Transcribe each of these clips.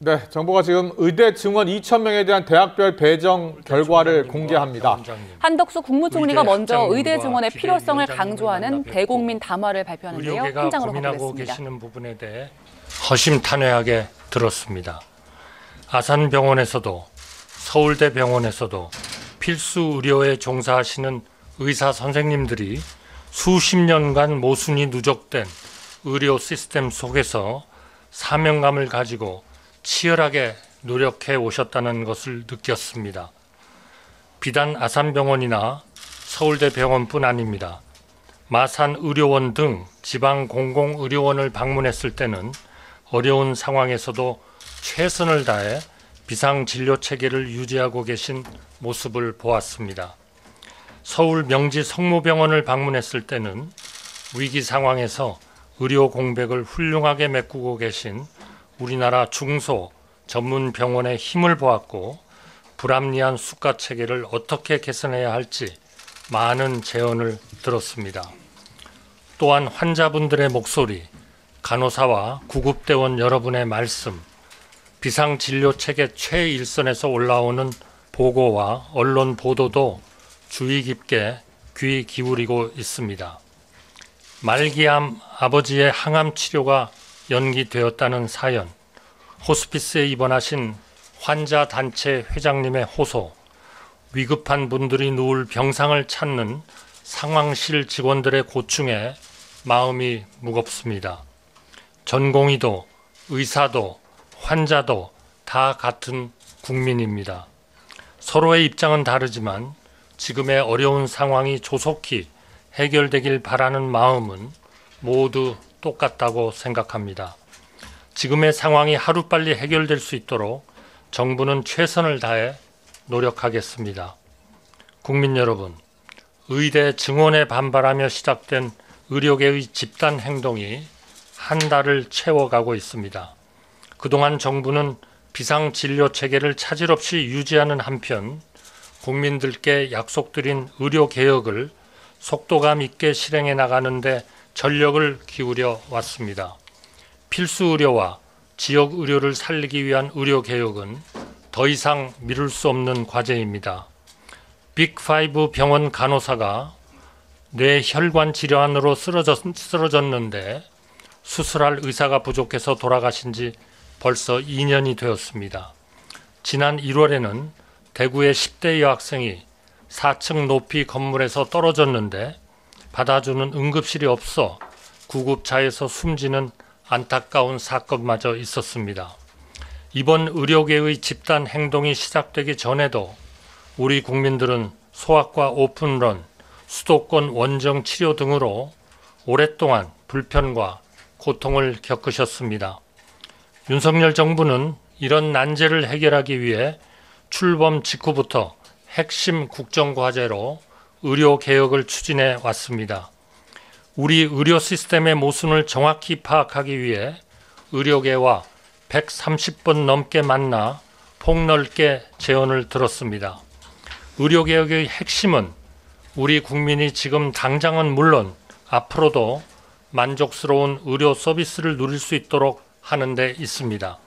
네, 정부가 지금 의대 증원 2,000명에 대한 대학별 배정 결과를 공개합니다. 한덕수 국무총리가 먼저 의대 증원의 필요성을 강조하는 대국민 담화를 발표하는데요. 현장으로 고민하고 가보겠습니다. 계시는 부분에 대해 허심탄회하게 들었습니다. 아산병원에서도 서울대병원에서도 필수 의료에 종사하시는 의사 선생님들이 수십 년간 모순이 누적된 의료 시스템 속에서 사명감을 가지고 치열하게 노력해 오셨다는 것을 느꼈습니다. 비단 아산병원이나 서울대병원뿐 아닙니다. 마산의료원 등 지방 공공의료원을 방문했을 때는 어려운 상황에서도 최선을 다해 비상진료체계를 유지하고 계신 모습을 보았습니다. 서울 명지 성모병원을 방문했을 때는 위기 상황에서 의료 공백을 훌륭하게 메꾸고 계신 우리나라 중소 전문 병원의 힘을 보았고 불합리한 수가 체계를 어떻게 개선해야 할지 많은 제언을 들었습니다. 또한 환자분들의 목소리, 간호사와 구급대원 여러분의 말씀, 비상진료체계 최일선에서 올라오는 보고와 언론 보도도 주의 깊게 귀 기울이고 있습니다. 말기암 아버지의 항암 치료가 연기되었다는 사연, 호스피스에 입원하신 환자 단체 회장님의 호소, 위급한 분들이 누울 병상을 찾는 상황실 직원들의 고충에 마음이 무겁습니다. 전공의도, 의사도, 환자도 다 같은 국민입니다. 서로의 입장은 다르지만 지금의 어려운 상황이 조속히 해결되길 바라는 마음은 모두 똑같다고 생각합니다. 지금의 상황이 하루빨리 해결될 수 있도록 정부는 최선을 다해 노력하겠습니다. 국민 여러분, 의대 증원에 반발하며 시작된 의료계의 집단 행동이 한 달을 채워가고 있습니다. 그동안 정부는 비상진료체계를 차질 없이 유지하는 한편 국민들께 약속드린 의료개혁을 속도감 있게 실행해 나가는데 전력을 기울여 왔습니다. 필수 의료와 지역 의료를 살리기 위한 의료개혁은 더 이상 미룰 수 없는 과제입니다. 빅5 병원 간호사가 뇌혈관 질환으로 쓰러졌는데 수술할 의사가 부족해서 돌아가신 지 벌써 2년이 되었습니다. 지난 1월에는 대구의 10대 여학생이 4층 높이 건물에서 떨어졌는데 받아주는 응급실이 없어 구급차에서 숨지는 안타까운 사건마저 있었습니다. 이번 의료계의 집단 행동이 시작되기 전에도 우리 국민들은 소아과 오픈런, 수도권 원정 치료 등으로 오랫동안 불편과 고통을 겪으셨습니다. 윤석열 정부는 이런 난제를 해결하기 위해 출범 직후부터 핵심 국정과제로 의료개혁을 추진해 왔습니다. 우리 의료 시스템의 모순을 정확히 파악하기 위해 의료계와 130번 넘게 만나 폭넓게 제언을 들었습니다. 의료개혁의 핵심은 우리 국민이 지금 당장은 물론 앞으로도 만족스러운 의료 서비스를 누릴 수 있도록 하는 데 있습니다.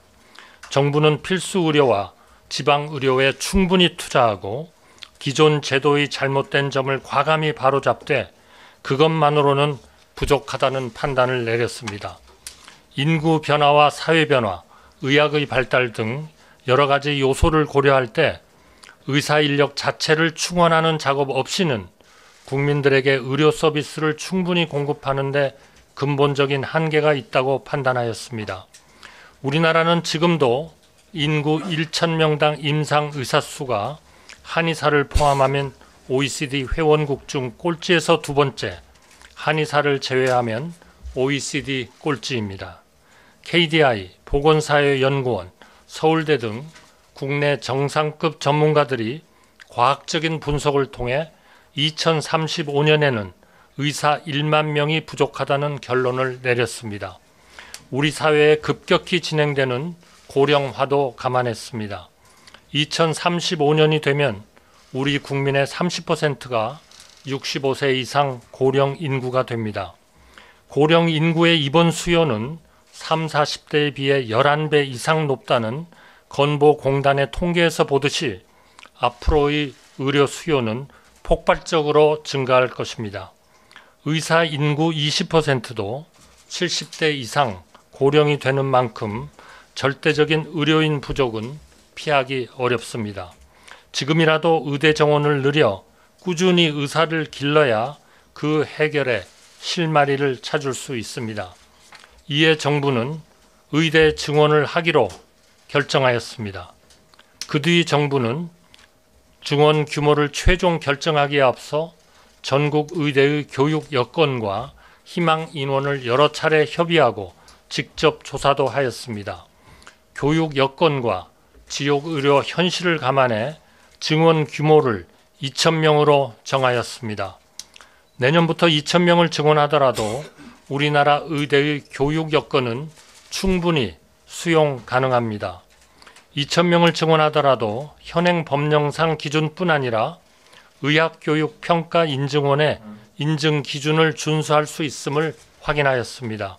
정부는 필수 의료와 지방 의료에 충분히 투자하고 기존 제도의 잘못된 점을 과감히 바로잡되 그것만으로는 부족하다는 판단을 내렸습니다. 인구 변화와 사회 변화, 의학의 발달 등 여러 가지 요소를 고려할 때 의사 인력 자체를 충원하는 작업 없이는 국민들에게 의료 서비스를 충분히 공급하는 데 근본적인 한계가 있다고 판단하였습니다. 우리나라는 지금도 인구 1,000명당 임상 의사 수가 한의사를 포함하면 OECD 회원국 중 꼴찌에서 두 번째, 한의사를 제외하면 OECD 꼴찌입니다. KDI, 보건사회연구원, 서울대 등 국내 정상급 전문가들이 과학적인 분석을 통해 2035년에는 의사 1만 명이 부족하다는 결론을 내렸습니다. 우리 사회에 급격히 진행되는 고령화도 감안했습니다. 2035년이 되면 우리 국민의 30%가 65세 이상 고령 인구가 됩니다. 고령 인구의 입원 수요는 30, 40대에 비해 11배 이상 높다는 건보공단의 통계에서 보듯이 앞으로의 의료 수요는 폭발적으로 증가할 것입니다. 의사 인구 20%도 70대 이상 고령이 되는 만큼 절대적인 의료인 부족은 피하기 어렵습니다. 지금이라도 의대 정원을 늘려 꾸준히 의사를 길러야 그 해결에 실마리를 찾을 수 있습니다. 이에 정부는 의대 증원을 하기로 결정하였습니다. 그 뒤 정부는 증원 규모를 최종 결정하기에 앞서 전국 의대의 교육 여건과 희망 인원을 여러 차례 협의하고 직접 조사도 하였습니다. 교육 여건과 지역 의료 현실을 감안해 증원 규모를 2,000명으로 정하였습니다. 내년부터 2,000명을 증원하더라도 우리나라 의대의 교육 여건은 충분히 수용 가능합니다. 2,000명을 증원하더라도 현행 법령상 기준뿐 아니라 의학교육평가인증원의 인증 기준을 준수할 수 있음을 확인하였습니다.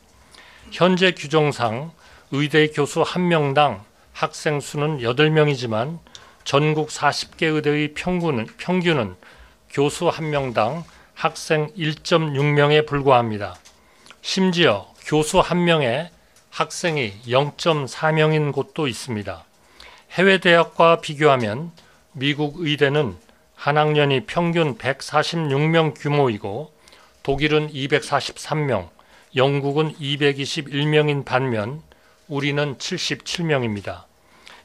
현재 규정상 의대 교수 1명당 학생 수는 8명이지만 전국 40개 의대의 평균은 교수 1명당 학생 1.6명에 불과합니다. 심지어 교수 1명에 학생이 0.4명인 곳도 있습니다. 해외 대학과 비교하면 미국 의대는 한 학년이 평균 146명 규모이고 독일은 243명, 영국은 221명인 반면 우리는 77명입니다.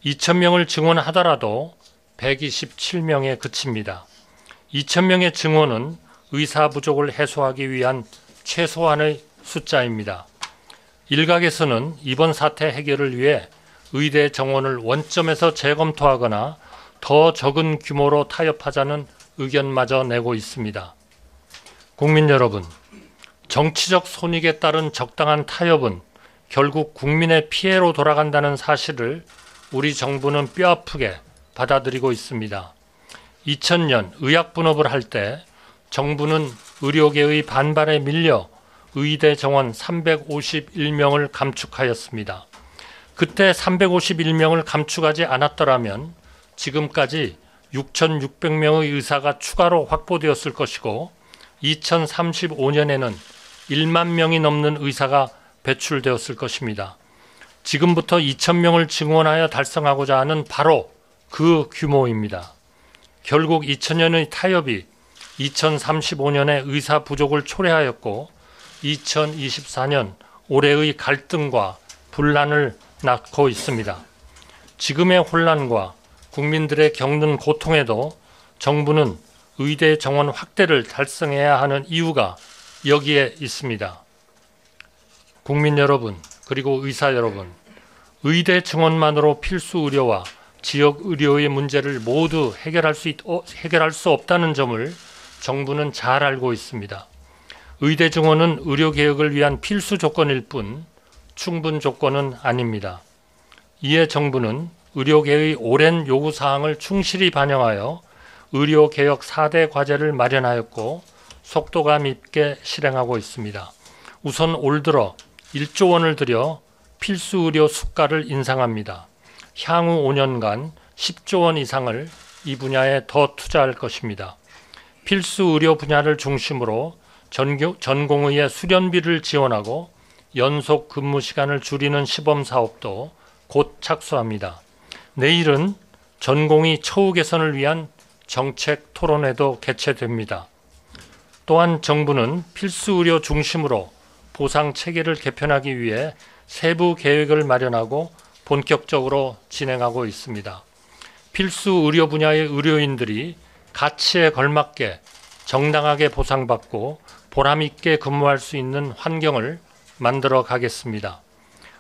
2,000명을 증원하더라도 127명에 그칩니다. 2,000명의 증원은 의사 부족을 해소하기 위한 최소한의 숫자입니다. 일각에서는 이번 사태 해결을 위해 의대 정원을 원점에서 재검토하거나 더 적은 규모로 타협하자는 의견마저 내고 있습니다. 국민 여러분, 정치적 손익에 따른 적당한 타협은 결국 국민의 피해로 돌아간다는 사실을 우리 정부는 뼈아프게 받아들이고 있습니다. 2000년 의학분업을 할 때 정부는 의료계의 반발에 밀려 의대 정원 351명을 감축하였습니다. 그때 351명을 감축하지 않았더라면 지금까지 6,600명의 의사가 추가로 확보되었을 것이고 2035년에는 1만 명이 넘는 의사가 배출되었을 것입니다. 지금부터 2,000명을 증원하여 달성하고자 하는 바로 그 규모입니다. 결국 2000년의 타협이 2035년의 의사 부족을 초래하였고 2024년 올해의 갈등과 분란을 낳고 있습니다. 지금의 혼란과 국민들의 겪는 고통에도 정부는 의대 정원 확대를 달성해야 하는 이유가 여기에 있습니다. 국민 여러분, 그리고 의사 여러분, 의대 증원만으로 필수 의료와 지역 의료의 문제를 모두 해결할 수 없다는 점을 정부는 잘 알고 있습니다. 의대 증원은 의료개혁을 위한 필수 조건일 뿐 충분 조건은 아닙니다. 이에 정부는 의료계의 오랜 요구사항을 충실히 반영하여 의료개혁 4대 과제를 마련하였고 속도감 있게 실행하고 있습니다. 우선 올 들어 1조 원을 들여 필수 의료 수가를 인상합니다. 향후 5년간 10조 원 이상을 이 분야에 더 투자할 것입니다. 필수 의료 분야를 중심으로 전공의의 수련비를 지원하고 연속 근무 시간을 줄이는 시범 사업도 곧 착수합니다. 내일은 전공의 처우 개선을 위한 정책 토론회도 개최됩니다. 또한 정부는 필수 의료 중심으로 보상 체계를 개편하기 위해 세부 계획을 마련하고 본격적으로 진행하고 있습니다. 필수 의료 분야의 의료인들이 가치에 걸맞게 정당하게 보상받고 보람있게 근무할 수 있는 환경을 만들어 가겠습니다.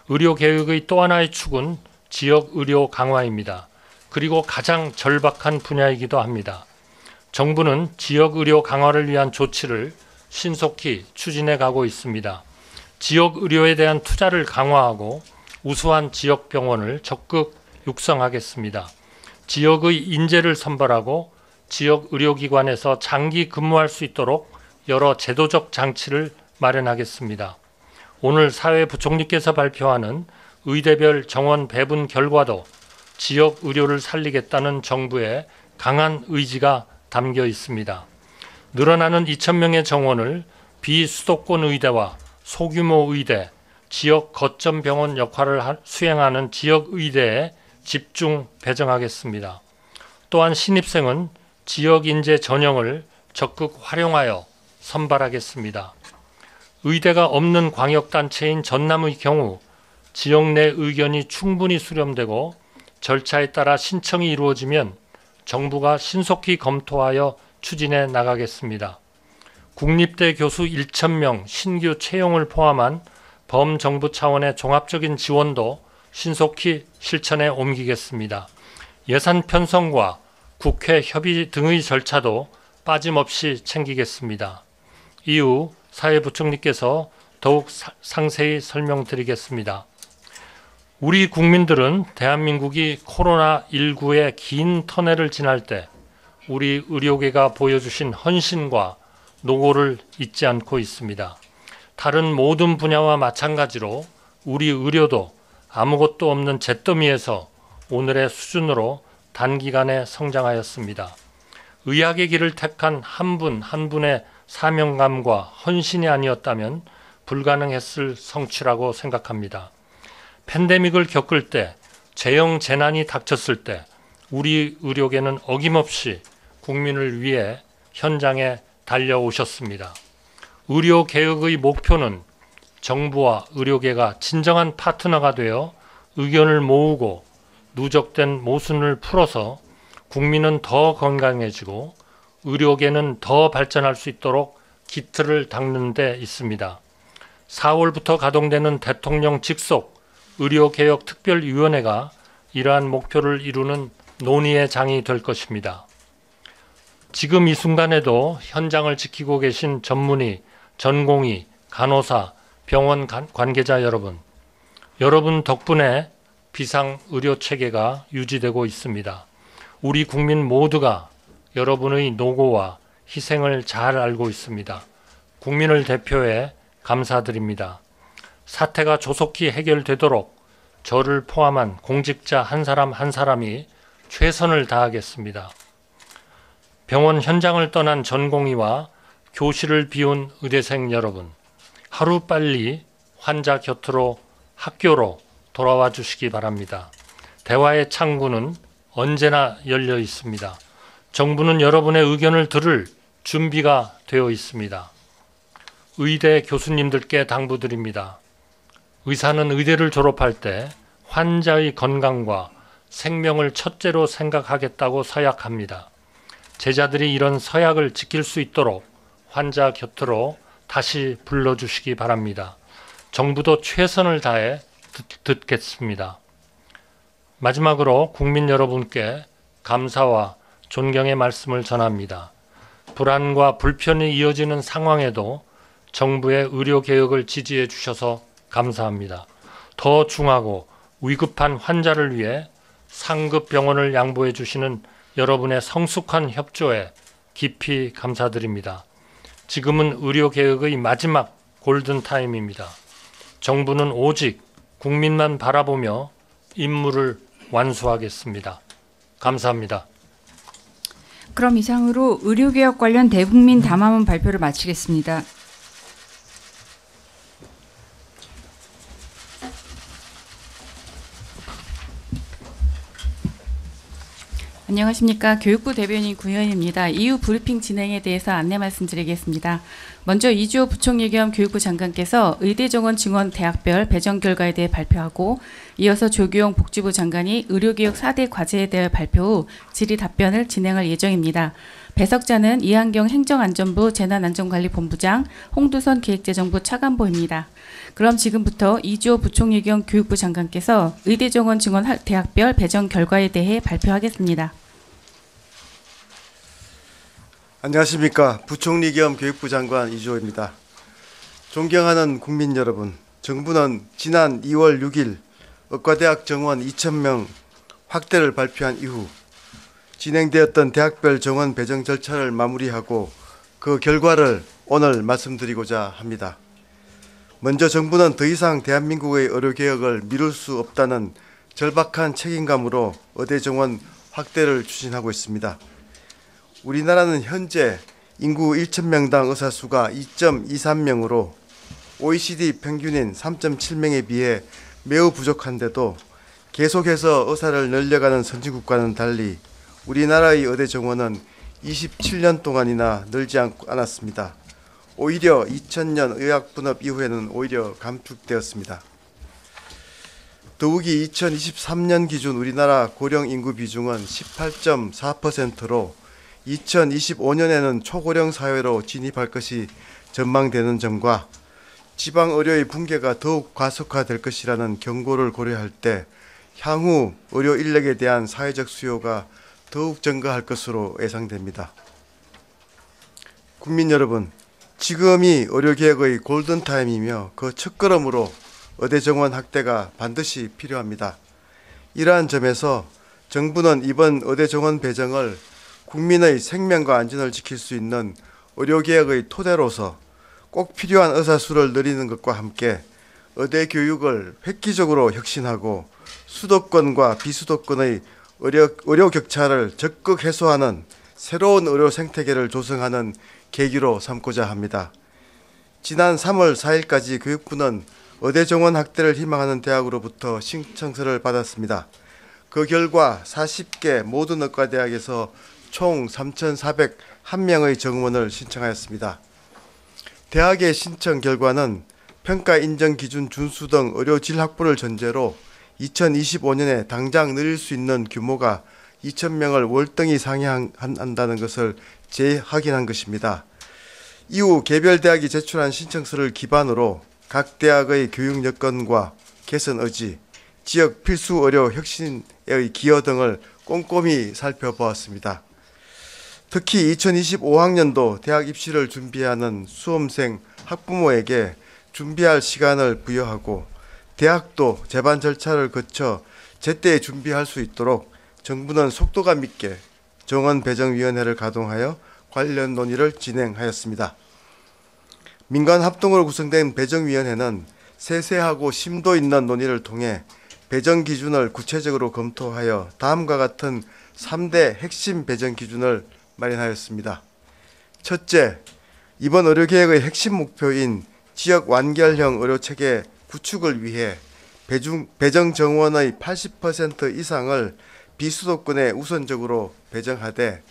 의료 개혁의 또 하나의 축은 지역 의료 강화입니다. 그리고 가장 절박한 분야이기도 합니다. 정부는 지역 의료 강화를 위한 조치를 신속히 추진해 가고 있습니다. 지역 의료에 대한 투자를 강화하고 우수한 지역 병원을 적극 육성하겠습니다. 지역의 인재를 선발하고 지역 의료기관에서 장기 근무할 수 있도록 여러 제도적 장치를 마련하겠습니다. 오늘 사회부총리께서 발표하는 의대별 정원 배분 결과도 지역 의료를 살리겠다는 정부의 강한 의지가 담겨 있습니다. 늘어나는 2,000명의 정원을 비수도권 의대와 소규모 의대, 지역 거점 병원 역할을 수행하는 지역 의대에 집중 배정하겠습니다. 또한 신입생은 지역 인재 전형을 적극 활용하여 선발하겠습니다. 의대가 없는 광역단체인 전남의 경우 지역 내 의견이 충분히 수렴되고 절차에 따라 신청이 이루어지면 정부가 신속히 검토하여 추진해 나가겠습니다. 국립대 교수 1,000명 신규 채용을 포함한 범정부 차원의 종합적인 지원도 신속히 실천에 옮기겠습니다. 예산 편성과 국회 협의 등의 절차도 빠짐없이 챙기겠습니다. 이후 사회부총리께서 더욱 상세히 설명드리겠습니다. 우리 국민들은 대한민국이 코로나19의 긴 터널을 지날 때 우리 의료계가 보여주신 헌신과 노고를 잊지 않고 있습니다. 다른 모든 분야와 마찬가지로 우리 의료도 아무것도 없는 잿더미에서 오늘의 수준으로 단기간에 성장하였습니다. 의학의 길을 택한 한 분 한 분의 사명감과 헌신이 아니었다면 불가능했을 성취라고 생각합니다. 팬데믹을 겪을 때, 재형 재난이 닥쳤을 때 우리 의료계는 어김없이 국민을 위해 현장에 달려오셨습니다. 의료개혁의 목표는 정부와 의료계가 진정한 파트너가 되어 의견을 모으고 누적된 모순을 풀어서 국민은 더 건강해지고 의료계는 더 발전할 수 있도록 기틀을 닦는 데 있습니다. 4월부터 가동되는 대통령 직속 의료개혁특별위원회가 이러한 목표를 이루는 논의의 장이 될 것입니다. 지금 이 순간에도 현장을 지키고 계신 전문의, 전공의, 간호사, 병원 관계자 여러분 덕분에 비상의료체계가 유지되고 있습니다. 우리 국민 모두가 여러분의 노고와 희생을 잘 알고 있습니다. 국민을 대표해 감사드립니다. 사태가 조속히 해결되도록 저를 포함한 공직자 한 사람 한 사람이 최선을 다하겠습니다. 병원 현장을 떠난 전공의와 교실을 비운 의대생 여러분, 하루빨리 환자 곁으로 학교로 돌아와 주시기 바랍니다. 대화의 창구는 언제나 열려 있습니다. 정부는 여러분의 의견을 들을 준비가 되어 있습니다. 의대 교수님들께 당부드립니다. 의사는 의대를 졸업할 때 환자의 건강과 생명을 첫째로 생각하겠다고 서약합니다. 제자들이 이런 서약을 지킬 수 있도록 환자 곁으로 다시 불러주시기 바랍니다. 정부도 최선을 다해 듣겠습니다. 마지막으로 국민 여러분께 감사와 존경의 말씀을 전합니다. 불안과 불편이 이어지는 상황에도 정부의 의료개혁을 지지해 주셔서 감사합니다. 더 중하고 위급한 환자를 위해 상급 병원을 양보해 주시는 여러분의 성숙한 협조에 깊이 감사드립니다. 지금은 의료개혁의 마지막 골든타임입니다. 정부는 오직 국민만 바라보며 임무를 완수하겠습니다. 감사합니다. 그럼 이상으로 의료개혁 관련 대국민 담화문 발표를 마치겠습니다. 안녕하십니까. 교육부 대변인 구현입니다. 이후 브리핑 진행에 대해서 안내 말씀드리겠습니다. 먼저 이주호 부총리 겸 교육부 장관께서 의대 정원 증원 대학별 배정 결과에 대해 발표하고 이어서 조규용 복지부 장관이 의료개혁 4대 과제에 대해 발표 후 질의 답변을 진행할 예정입니다. 배석자는 이한경 행정안전부 재난안전관리본부장, 홍두선 기획재정부 차관보입니다. 그럼 지금부터 이주호 부총리 겸 교육부 장관께서 의대 정원 증원 대학별 배정 결과에 대해 발표하겠습니다. 안녕하십니까. 부총리 겸 교육부 장관 이주호입니다. 존경하는 국민 여러분, 정부는 지난 2월 6일 의과대학 정원 2,000명 확대를 발표한 이후 진행되었던 대학별 정원 배정 절차를 마무리하고 그 결과를 오늘 말씀드리고자 합니다. 먼저 정부는 더 이상 대한민국의 의료개혁을 미룰 수 없다는 절박한 책임감으로 의대 정원 확대를 추진하고 있습니다. 우리나라는 현재 인구 1,000명당 의사 수가 2.23명으로 OECD 평균인 3.7명에 비해 매우 부족한데도 계속해서 의사를 늘려가는 선진국과는 달리 우리나라의 의대 정원은 27년 동안이나 늘지 않았습니다. 오히려 2000년 의학분업 이후에는 오히려 감축되었습니다. 더욱이 2023년 기준 우리나라 고령 인구 비중은 18.4%로 2025년에는 초고령 사회로 진입할 것이 전망되는 점과 지방 의료의 붕괴가 더욱 가속화될 것이라는 경고를 고려할 때 향후 의료 인력에 대한 사회적 수요가 더욱 증가할 것으로 예상됩니다. 국민 여러분, 지금이 의료개혁의 골든타임이며 그 첫걸음으로 의대 정원 확대가 반드시 필요합니다. 이러한 점에서 정부는 이번 의대 정원 배정을 국민의 생명과 안전을 지킬 수 있는 의료개혁의 토대로서 꼭 필요한 의사 수를 늘리는 것과 함께 의대 교육을 획기적으로 혁신하고 수도권과 비수도권의 의료 격차를 적극 해소하는 새로운 의료 생태계를 조성하는 계기로 삼고자 합니다. 지난 3월 4일까지 교육부는 의대 정원 확대를 희망하는 대학으로부터 신청서를 받았습니다. 그 결과 40개 모든 의과대학에서 총 3,401명의 정원을 신청하였습니다. 대학의 신청 결과는 평가 인정 기준 준수 등 의료 질 확보를 전제로 2025년에 당장 늘릴 수 있는 규모가 2,000명을 월등히 상회한다는 것을 재확인한 것입니다. 이후 개별 대학이 제출한 신청서를 기반으로 각 대학의 교육 여건과 개선 의지, 지역 필수 의료 혁신의 기여 등을 꼼꼼히 살펴보았습니다. 특히 2025학년도 대학 입시를 준비하는 수험생, 학부모에게 준비할 시간을 부여하고 대학도 재반 절차를 거쳐 제때 준비할 수 있도록 정부는 속도감 있게 정원 배정위원회를 가동하여 관련 논의를 진행하였습니다. 민간 합동으로 구성된 배정위원회는 세세하고 심도 있는 논의를 통해 배정 기준을 구체적으로 검토하여 다음과 같은 3대 핵심 배정 기준을 마련하였습니다. 첫째, 이번 의료개혁의 핵심 목표인 지역 완결형 의료체계 구축을 위해 배정 정원의 80% 이상을 비수도권에 우선적으로 배정하되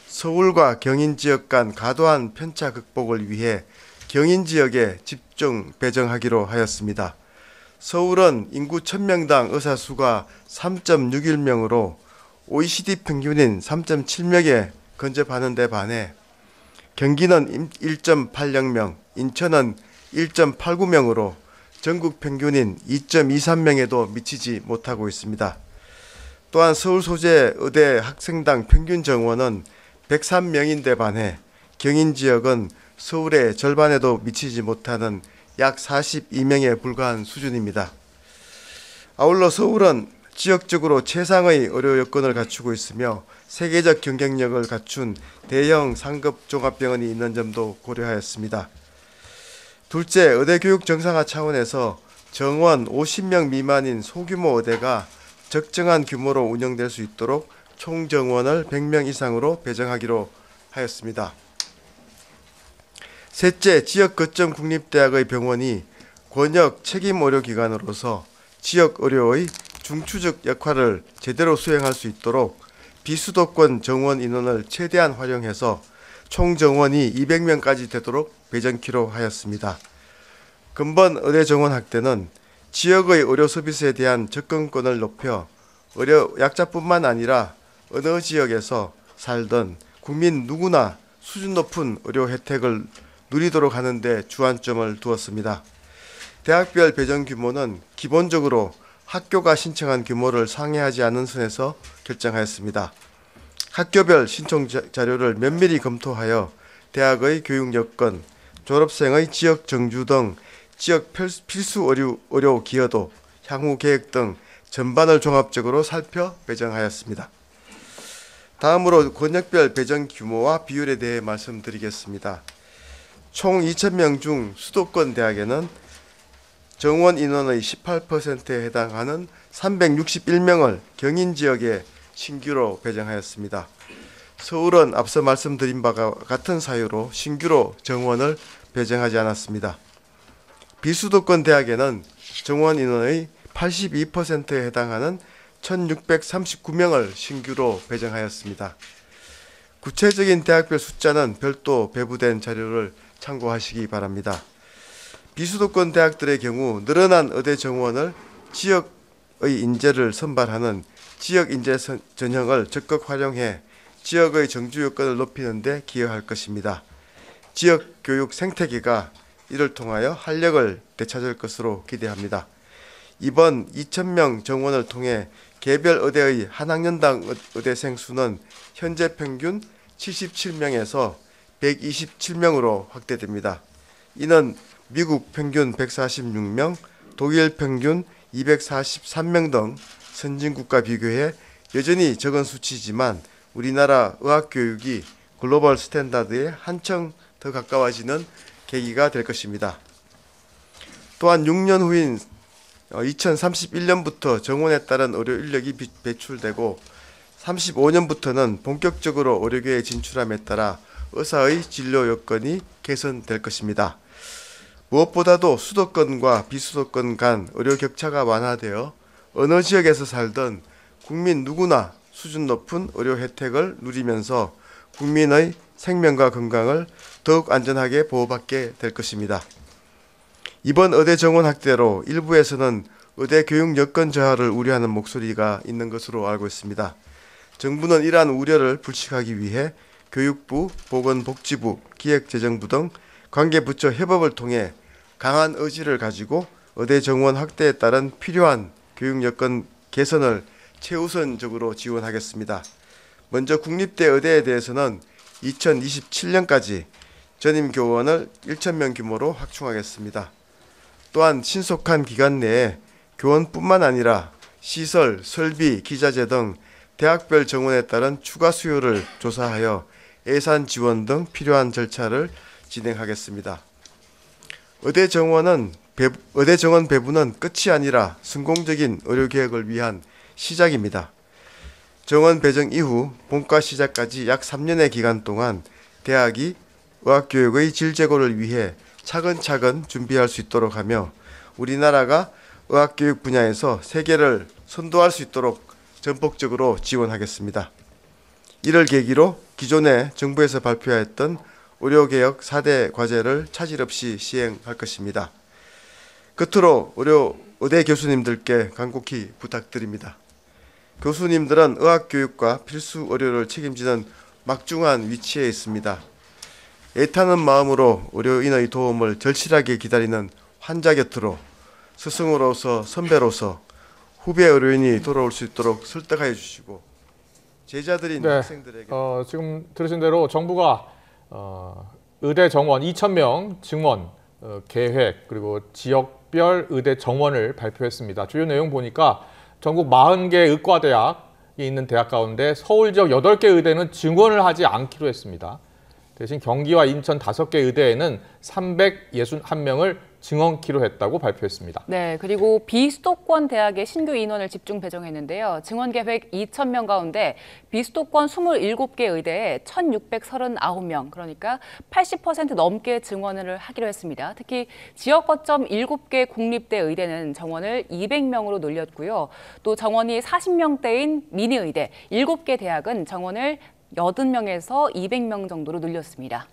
서울과 경인 지역 간 과도한 편차 극복을 위해 경인 지역에 집중 배정하기로 하였습니다. 서울은 인구 1000명당 의사 수가 3.61명으로 OECD 평균인 3.7명에 근접하는 데 반해 경기는 1.80명, 인천은 1.89명으로 전국 평균인 2.23명에도 미치지 못하고 있습니다. 또한 서울 소재 의대 학생당 평균 정원은 103명인데 반해 경인 지역은 서울의 절반에도 미치지 못하는 약 42명에 불과한 수준입니다. 아울러 서울은 지역적으로 최상의 의료 여건을 갖추고 있으며 세계적 경쟁력을 갖춘 대형 상급 종합병원이 있는 점도 고려하였습니다. 둘째, 의대 교육 정상화 차원에서 정원 50명 미만인 소규모 의대가 적정한 규모로 운영될 수 있도록 총 정원을 100명 이상으로 배정하기로 하였습니다. 셋째, 지역 거점 국립대학의 병원이 권역 책임 의료기관으로서 지역 의료의 중추적 역할을 제대로 수행할 수 있도록 비수도권 정원 인원을 최대한 활용해서 총 정원이 200명까지 되도록 배정키로 하였습니다. 근본 의대 정원 확대는 지역의 의료 서비스에 대한 접근권을 높여 의료 약자뿐만 아니라 어느 지역에서 살던 국민 누구나 수준 높은 의료 혜택을 누리도록 하는 데 주안점을 두었습니다. 대학별 배정 규모는 기본적으로 학교가 신청한 규모를 상회하지 않는 선에서 결정하였습니다. 학교별 신청 자료를 면밀히 검토하여 대학의 교육 여건, 졸업생의 지역 정주 등 지역 필수 의료 기여도, 향후 계획 등 전반을 종합적으로 살펴 배정하였습니다. 다음으로 권역별 배정 규모와 비율에 대해 말씀드리겠습니다. 총 2,000명 중 수도권 대학에는 정원 인원의 18%에 해당하는 361명을 경인 지역에 신규로 배정하였습니다. 서울은 앞서 말씀드린 바와 같은 사유로 신규로 정원을 배정하지 않았습니다. 비수도권 대학에는 정원 인원의 82%에 해당하는 1639명을 신규로 배정하였습니다. 구체적인 대학별 숫자는 별도 배부된 자료를 참고하시기 바랍니다. 비수도권 대학들의 경우 늘어난 의대 정원을 지역의 인재를 선발하는 지역 인재 전형을 적극 활용해 지역의 정주 여건을 높이는 데 기여할 것입니다. 지역 교육 생태계가 이를 통하여 활력을 되찾을 것으로 기대합니다. 이번 2,000명 정원을 통해 개별 의대의 한 학년당 의대생 수는 현재 평균 77명에서 127명으로 확대됩니다. 이는 미국 평균 146명, 독일 평균 243명 등 선진국과 비교해 여전히 적은 수치지만 우리나라 의학교육이 글로벌 스탠다드에 한층 더 가까워지는 계기가 될 것입니다. 또한 6년 후인 2031년부터 정원에 따른 의료 인력이 배출되고 35년부터는 본격적으로 의료계에 진출함에 따라 의사의 진료 여건이 개선될 것입니다. 무엇보다도 수도권과 비수도권 간 의료 격차가 완화되어 어느 지역에서 살던 국민 누구나 수준 높은 의료 혜택을 누리면서 국민의 생명과 건강을 더욱 안전하게 보호받게 될 것입니다. 이번 의대 정원 확대로 일부에서는 의대 교육 여건 저하를 우려하는 목소리가 있는 것으로 알고 있습니다. 정부는 이러한 우려를 불식하기 위해 교육부, 보건복지부, 기획재정부 등 관계부처 협업을 통해 강한 의지를 가지고 의대 정원 확대에 따른 필요한 교육 여건 개선을 최우선적으로 지원하겠습니다. 먼저 국립대 의대에 대해서는 2027년까지 전임 교원을 1,000명 규모로 확충하겠습니다. 또한 신속한 기간 내에 교원뿐만 아니라 시설, 설비, 기자재 등 대학별 정원에 따른 추가 수요를 조사하여 예산 지원 등 필요한 절차를 진행하겠습니다. 의대 정원 배부는 끝이 아니라 성공적인 의료개혁을 위한 시작입니다. 정원 배정 이후 본과 시작까지 약 3년의 기간 동안 대학이 의학교육의 질 제고를 위해 차근차근 준비할 수 있도록 하며 우리나라가 의학교육 분야에서 세계를 선도할 수 있도록 전폭적으로 지원하겠습니다. 이를 계기로 기존에 정부에서 발표했던 의료개혁 4대 과제를 차질 없이 시행할 것입니다. 끝으로 의대 교수님들께 간곡히 부탁드립니다. 교수님들은 의학교육과 필수 의료를 책임지는 막중한 위치에 있습니다. 애타는 마음으로 의료인의 도움을 절실하게 기다리는 환자 곁으로 스승으로서 선배로서 후배 의료인이 돌아올 수 있도록 설득하여 주시고 제자들인 네, 학생들에게 지금 들으신 대로 정부가 의대 정원 2,000명 증원 계획 그리고 지역별 의대 정원을 발표했습니다. 주요 내용 보니까 전국 40개 의과대학이 있는 대학 가운데 서울 지역 8개 의대는 증원을 하지 않기로 했습니다. 대신 경기와 인천 5개 의대에는 361명을 증원키로 했다고 발표했습니다. 네, 그리고 비수도권 대학의 신규 인원을 집중 배정했는데요. 증원 계획 2,000명 가운데 비수도권 27개 의대에 1,639명, 그러니까 80% 넘게 증원을 하기로 했습니다. 특히 지역 거점 7개 국립대 의대는 정원을 200명으로 늘렸고요. 또 정원이 40명대인 미니의대 7개 대학은 정원을 80명에서 200명 정도로 늘렸습니다.